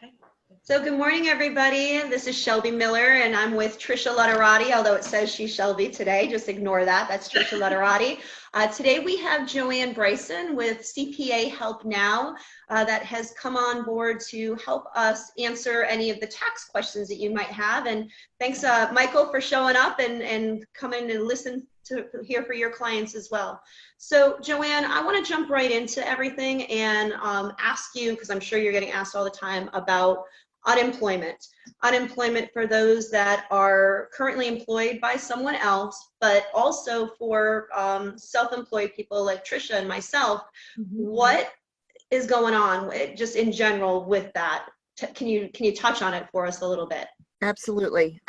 Okay. So good morning, everybody. This is Shelby Miller, and I'm with Trisha Lutterati, although it says she's Shelby today. Just ignore that. That's Trisha Lutterati. Today we have Joanne Bryson with CPA Help Now that has come on board to help us answer any of the tax questions that you might have. And thanks, Michael, for showing up and coming and listen to hear for your clients as well. So Joanne, I want to jump right into everything and ask you, because I'm sure you're getting asked all the time about unemployment. Unemployment for those that are currently employed by someone else, but also for self-employed people like Trisha and myself. What is going on just in general with that? Can you touch on it for us a little bit? Absolutely.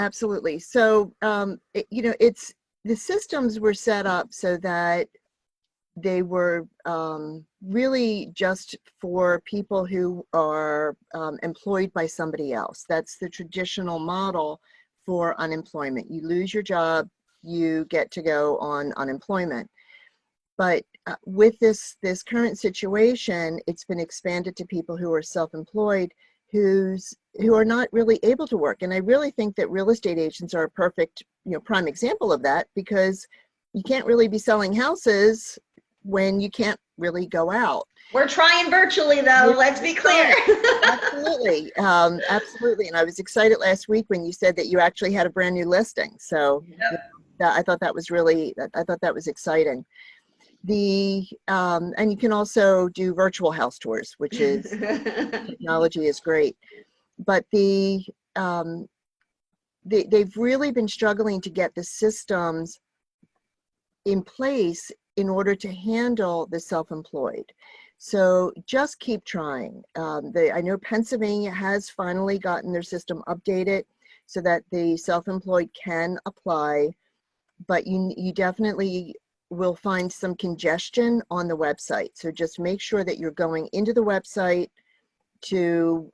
So, the systems were set up so that they were really just for people who are employed by somebody else. That's the traditional model for unemployment. You lose your job, you get to go on unemployment. But with this current situation, it's been expanded to people who are self-employed who are not really able to work. And I really think that real estate agents are a perfect, prime example of that, because you can't really be selling houses when you can't really go out. We're trying virtually though, let's be clear. Absolutely. Absolutely. And I was excited last week when you said that you actually had a brand new listing. So I thought that was exciting. And you can also do virtual house tours, which is technology is great. But they've really been struggling to get the systems in place in order to handle the self-employed. So just keep trying. I know Pennsylvania has finally gotten their system updated so that the self-employed can apply, but you definitely will find some congestion on the website. So just make sure that you're going into the website to,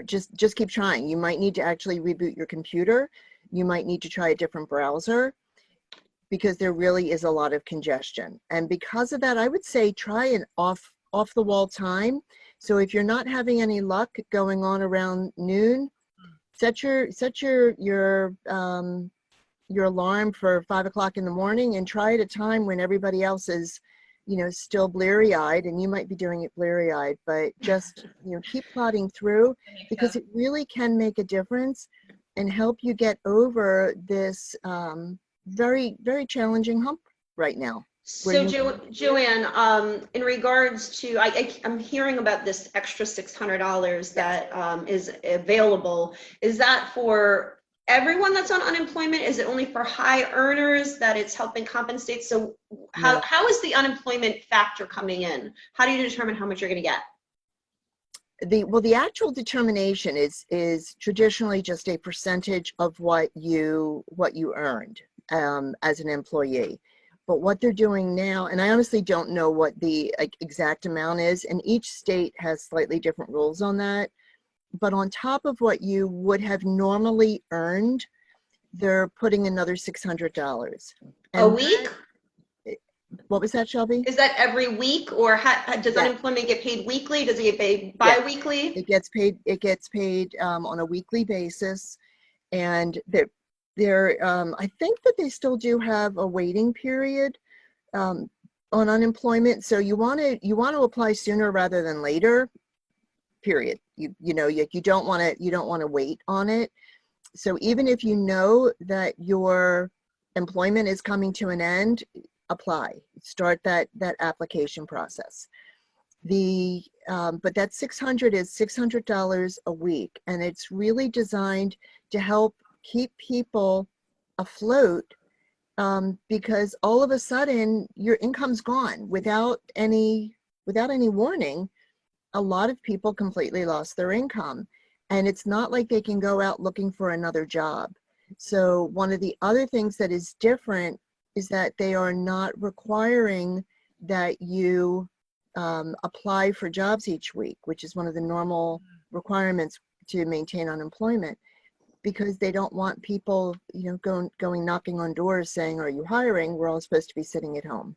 just keep trying. You might need to actually reboot your computer. You might need to try a different browser, because there really is a lot of congestion. And because of that, I would say try an off the wall time. So if you're not having any luck going on around noon, set your alarm for 5 o'clock in the morning and try at a time when everybody else is, still bleary-eyed, and you might be doing it bleary-eyed, but just, keep plodding through, because it really can make a difference and help you get over this very, very challenging hump right now. So Joanne, in regards to, I'm hearing about this extra $600 that is available. Is that for everyone that's on unemployment? Is it only for high earners that it's helping compensate? So how is the unemployment factor coming in? How do you determine how much you're going to get? The actual determination is traditionally just a percentage of what you earned as an employee. But what they're doing now, and I honestly don't know what the exact amount is, and each state has slightly different rules on that, but on top of what you would have normally earned, they're putting another $600. A week? What was that, Shelby? Is that every week, or does unemployment get paid weekly? Does it get paid bi-weekly? It gets paid on a weekly basis, and I think that they still do have a waiting period on unemployment. So you want to apply sooner rather than later. Period. You don't want to wait on it. So even if you know that your employment is coming to an end, apply. Start that application process. But that $600 is $600 a week, and it's really designed to help keep people afloat, because all of a sudden your income's gone without any warning. A lot of people completely lost their income, and it's not like they can go out looking for another job. So one of the other things that is different is that they are not requiring that you apply for jobs each week, which is one of the normal requirements to maintain unemployment, because they don't want people, going knocking on doors saying, "Are you hiring?" We're all supposed to be sitting at home.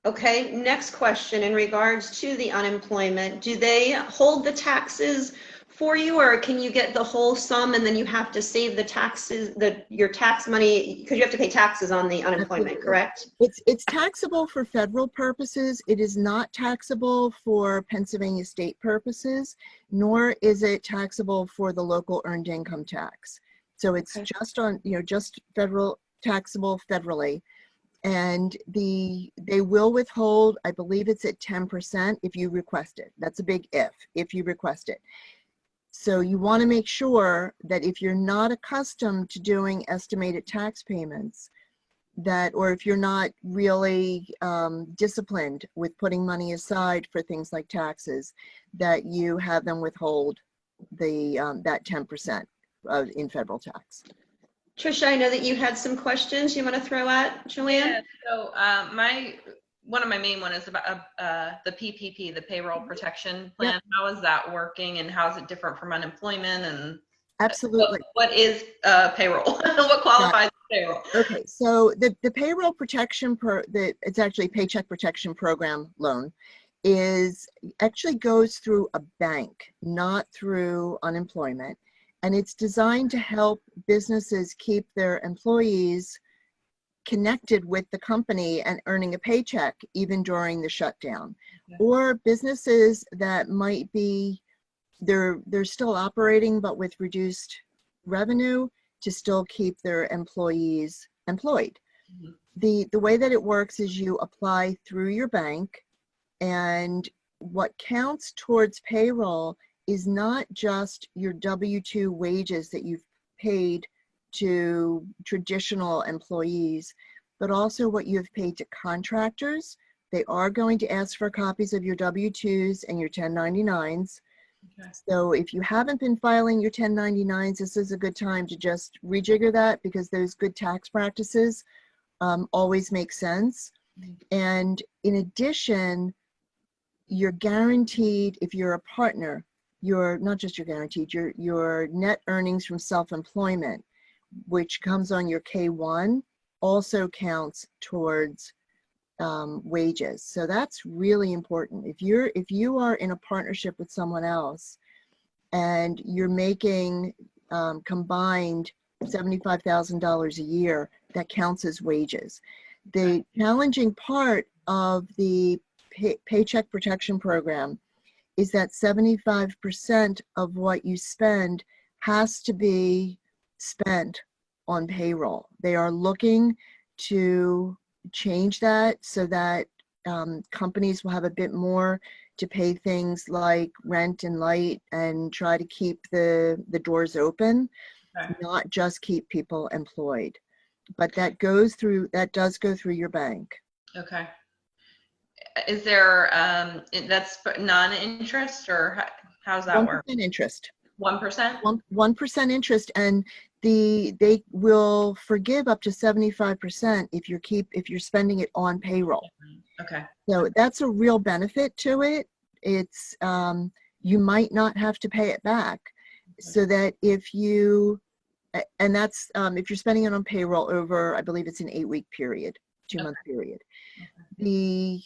Okay, next question in regards to the unemployment. Do they hold the taxes for you, or can you get the whole sum and then you have to save the taxes, your tax money, because you have to pay taxes on the unemployment, Absolutely. correct? It's taxable for federal purposes. It is not taxable for Pennsylvania state purposes, nor is it taxable for the local earned income tax. So it's Okay. just on, just federal, taxable federally. And they will withhold, I believe it's at 10% if you request it. That's a big if you request it. So you want to make sure that if you're not accustomed to doing estimated tax payments, or if you're not really disciplined with putting money aside for things like taxes, that you have them withhold that 10% in federal tax. Trisha, I know that you had some questions you want to throw at Joanne? Yeah, so one of my main one is about the PPP, the Payroll Protection Plan. Yep. How is that working, and how is it different from unemployment? And Absolutely. what is payroll? What qualifies as payroll? Okay, so the Payroll Protection, it's actually Paycheck Protection Program loan, actually goes through a bank, not through unemployment. And it's designed to help businesses keep their employees connected with the company and earning a paycheck even during the shutdown. Okay. Or businesses that might be, they're still operating but with reduced revenue, to still keep their employees employed. Mm-hmm. The way that it works is you apply through your bank, and what counts towards payroll is not just your W-2 wages that you've paid to traditional employees, but also what you have paid to contractors. They are going to ask for copies of your W-2s and your 1099s. Okay. So if you haven't been filing your 1099s, this is a good time to just rejigger that, because those good tax practices always make sense. Mm-hmm. And in addition, you're guaranteed, if you're a partner, not just you're guaranteed, your net earnings from self-employment, which comes on your K-1, also counts towards wages. So that's really important. If you are in a partnership with someone else and you're making combined $75,000 a year, that counts as wages. The challenging part of the Paycheck Protection Program is that 75% of what you spend has to be spent on payroll. They are looking to change that so that companies will have a bit more to pay things like rent and light, and try to keep the doors open, okay, not just keep people employed. But that does go through your bank. Okay. Is there, that's non-interest, or how's that work? 1% interest. 1%? 1% interest, and they will forgive up to 75% if you're spending it on payroll. Okay. So that's a real benefit to it. It's you might not have to pay it back. Okay. So that if you're spending it on payroll over, I believe it's an 8-week period, 2-month period. Okay.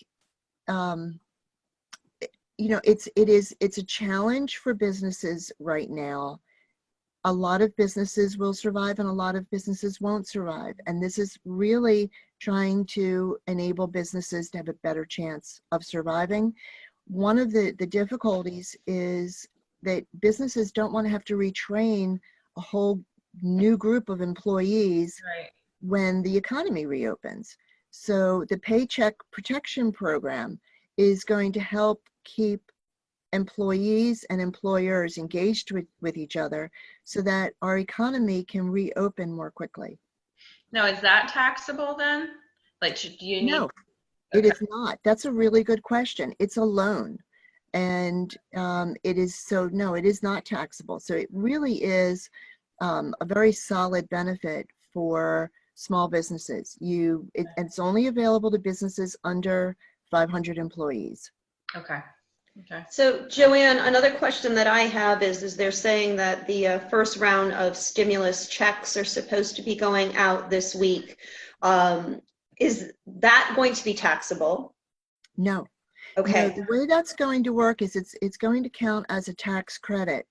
It's a challenge for businesses right now. A lot of businesses will survive and a lot of businesses won't survive. And this is really trying to enable businesses to have a better chance of surviving. One of the difficulties is that businesses don't want to have to retrain a whole new group of employees, right, when the economy reopens. So the Paycheck Protection Program is going to help keep employees and employers engaged with each other so that our economy can reopen more quickly. Now, is that taxable then? Like, do you need? No, it is not. That's a really good question. It's a loan, and it is not taxable. So it really is a very solid benefit for small businesses. It's only available to businesses under 500 employees. Okay. Okay. So Joanne, another question that I have is they're saying that the first round of stimulus checks are supposed to be going out this week. Is that going to be taxable? No. Okay. No, the way that's going to work is it's going to count as a tax credit,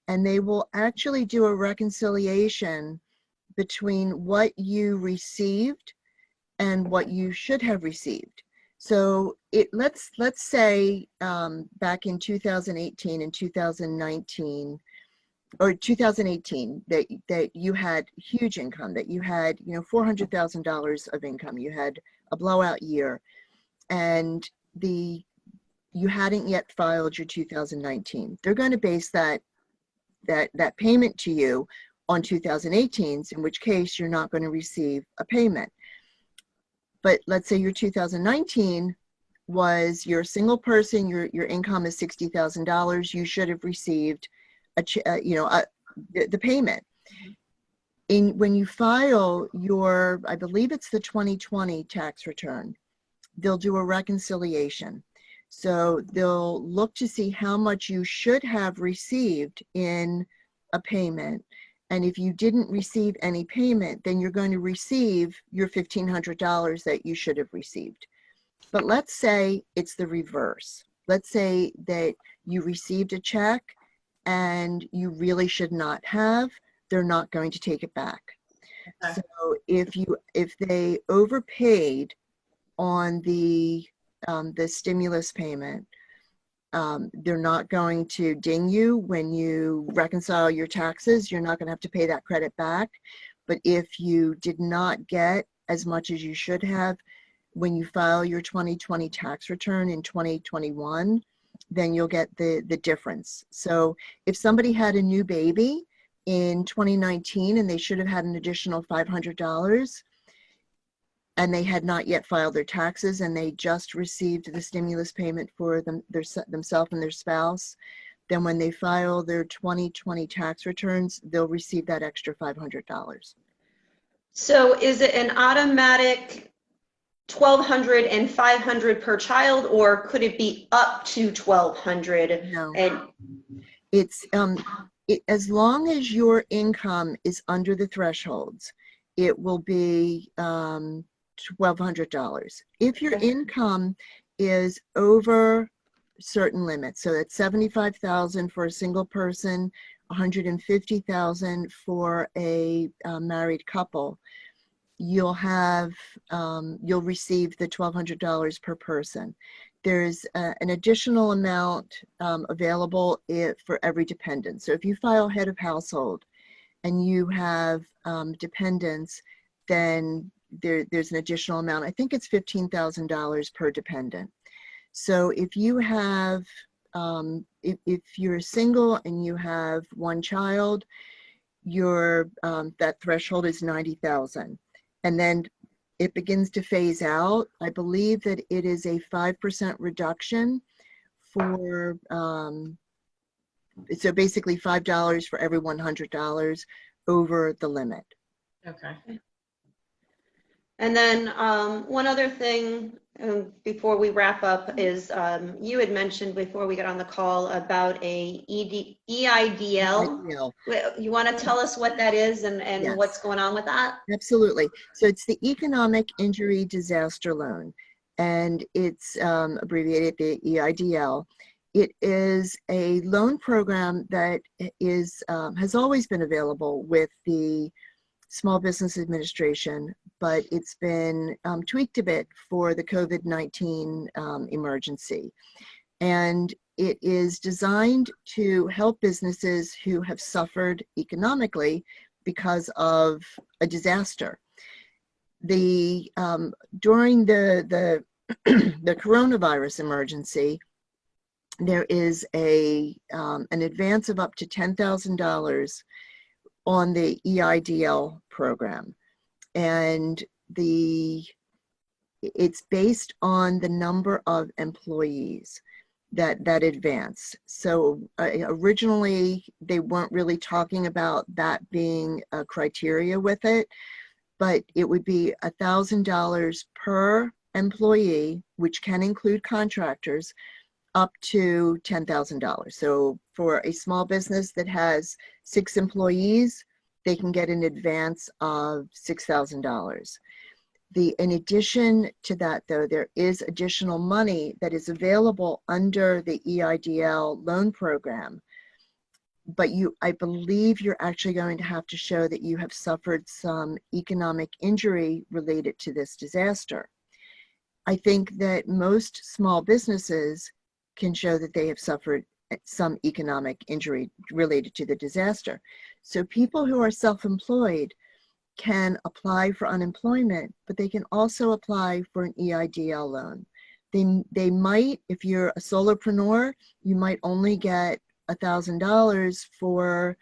and they will actually do a reconciliation between what you received and what you should have received. So let's say back in 2018 and 2019 or 2018 that you had huge income, that you had $400,000 of income, you had a blowout year, and you hadn't yet filed your 2019. They're going to base that payment to you on 2018's, in which case you're not going to receive a payment. But let's say your 2019 was, you're a single person, your income is $60,000, you should have received the payment. When you file your, I believe it's the 2020 tax return, they'll do a reconciliation. So they'll look to see how much you should have received in a payment. And if you didn't receive any payment, then you're going to receive your $1,500 that you should have received. But let's say it's the reverse. Let's say that you received a check and you really should not have, they're not going to take it back. Okay. So if they overpaid on the stimulus payment, they're not going to ding you when you reconcile your taxes. You're not going to have to pay that credit back. But if you did not get as much as you should have when you file your 2020 tax return in 2021, then you'll get the difference. So if somebody had a new baby in 2019 and they should have had an additional $500, and they had not yet filed their taxes and they just received the stimulus payment for themselves and their spouse, then when they file their 2020 tax returns, they'll receive that extra $500. So is it an automatic $1,200 and $500 per child, or could it be up to $1,200? No. And it's as long as your income is under the thresholds, it will be $1,200. If your income is over certain limits, so it's $75,000 for a single person, $150,000 for a married couple, you'll receive the $1,200 per person. There's an additional amount available for every dependent. So if you file head of household and you have dependents, then there's an additional amount. I think it's $15,000 per dependent. So if you have, if you're single and you have one child, your that threshold is $90,000, and then it begins to phase out. I believe that it is a 5% reduction for, so basically $5 for every $100 over the limit. Okay. And then one other thing before we wrap up is you had mentioned before we got on the call about a EIDL. You want to tell us what that is and yes, what's going on with that? Absolutely. So it's the Economic Injury Disaster Loan, and it's abbreviated the EIDL. It is a loan program that is has always been available with the Small Business Administration, but it's been tweaked a bit for the COVID-19 emergency. And it is designed to help businesses who have suffered economically because of a disaster. During the the coronavirus emergency, there is an advance of up to $10,000 on the EIDL program, and it's based on the number of employees that advance. So originally they weren't really talking about that being a criteria with it, but it would be $1,000 per employee, which can include contractors, up to $10,000. So for a small business that has 6 employees, they can get an advance of $6,000. In addition to that, though, there is additional money that is available under the EIDL loan program. But I believe you're actually going to have to show that you have suffered some economic injury related to this disaster. I think that most small businesses can show that they have suffered some economic injury related to the disaster. So people who are self-employed can apply for unemployment, but they can also apply for an EIDL loan. They might, if you're a solopreneur, you might only get $1,000 for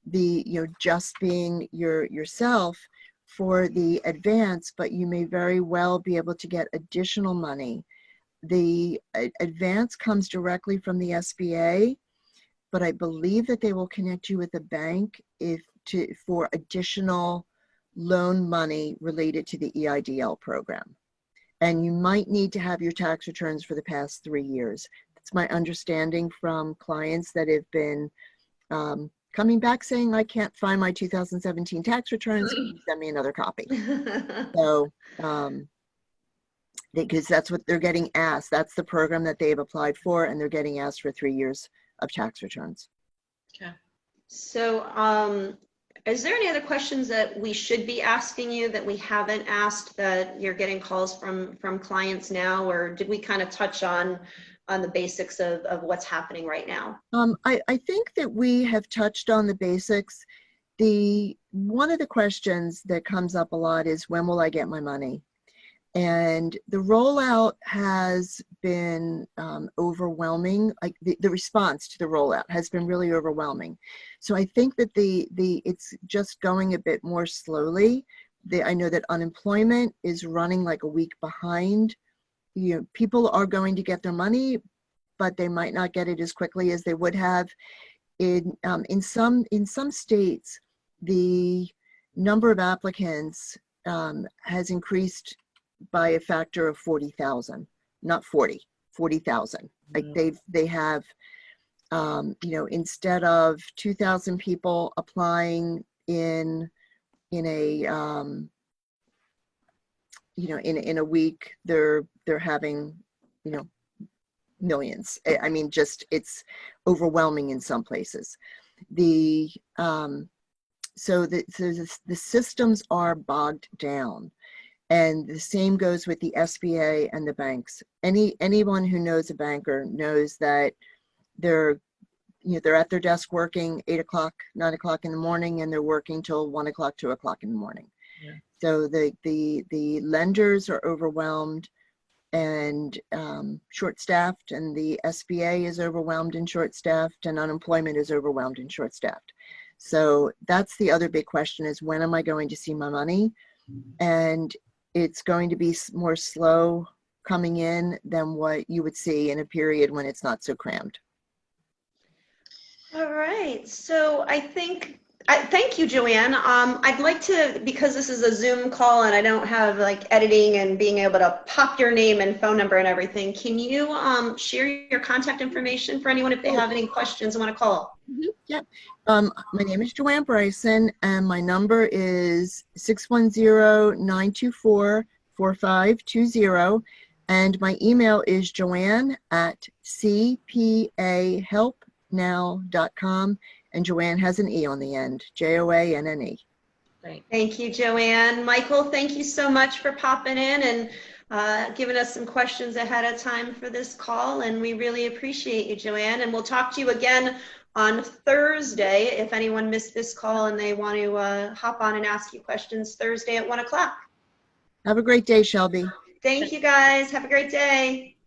the, just being yourself for the advance, but you may very well be able to get additional money. The advance comes directly from the SBA, but I believe that they will connect you with a bank for additional loan money related to the EIDL program. And you might need to have your tax returns for the past 3 years. It's my understanding from clients that have been coming back saying, I can't find my 2017 tax returns, can you send me another copy? So, because that's what they're getting asked. That's the program that they've applied for, and they're getting asked for 3 years of tax returns. Okay. So, is there any other questions that we should be asking you that we haven't asked that you're getting calls from clients now, or did we kind of touch on the basics of what's happening right now? I think that we have touched on the basics. One of the questions that comes up a lot is, when will I get my money? And the rollout has been overwhelming. Like the response to the rollout has been really overwhelming. So I think that it's just going a bit more slowly. I know that unemployment is running like a week behind. People are going to get their money, but they might not get it as quickly as they would have. In some states, the number of applicants has increased by a factor of 40,000, not 40,000. Like they have, instead of 2,000 people applying in a week, they're having, millions. I mean, it's overwhelming in some places. So the systems are bogged down. And the same goes with the SBA and the banks. Anyone who knows a banker knows that they're at their desk working 8 o'clock, 9 o'clock in the morning, and they're working till 1 o'clock, 2 o'clock in the morning. Yeah. So the lenders are overwhelmed and short-staffed, and the SBA is overwhelmed and short-staffed, and unemployment is overwhelmed and short-staffed. So that's the other big question, is when am I going to see my money? And it's going to be more slow coming in than what you would see in a period when it's not so crammed. All right. So thank you, Joanne. I'd like to, because this is a Zoom call and I don't have like editing and being able to pop your name and phone number and everything, can you share your contact information for anyone if they have any questions and want to call? Mm-hmm. Yep. My name is Joanne Bryson, and my number is 610-924-4520, and my email is joanne@cpahelpnow.com, and Joanne has an E on the end, Joanne. Great. Thank you, Joanne. Michael, thank you so much for popping in and giving us some questions ahead of time for this call, and we really appreciate you, Joanne, and we'll talk to you again on Thursday. If anyone missed this call and they want to hop on and ask you questions, Thursday at 1 o'clock. Have a great day, Shelby. Thank you, guys. Have a great day.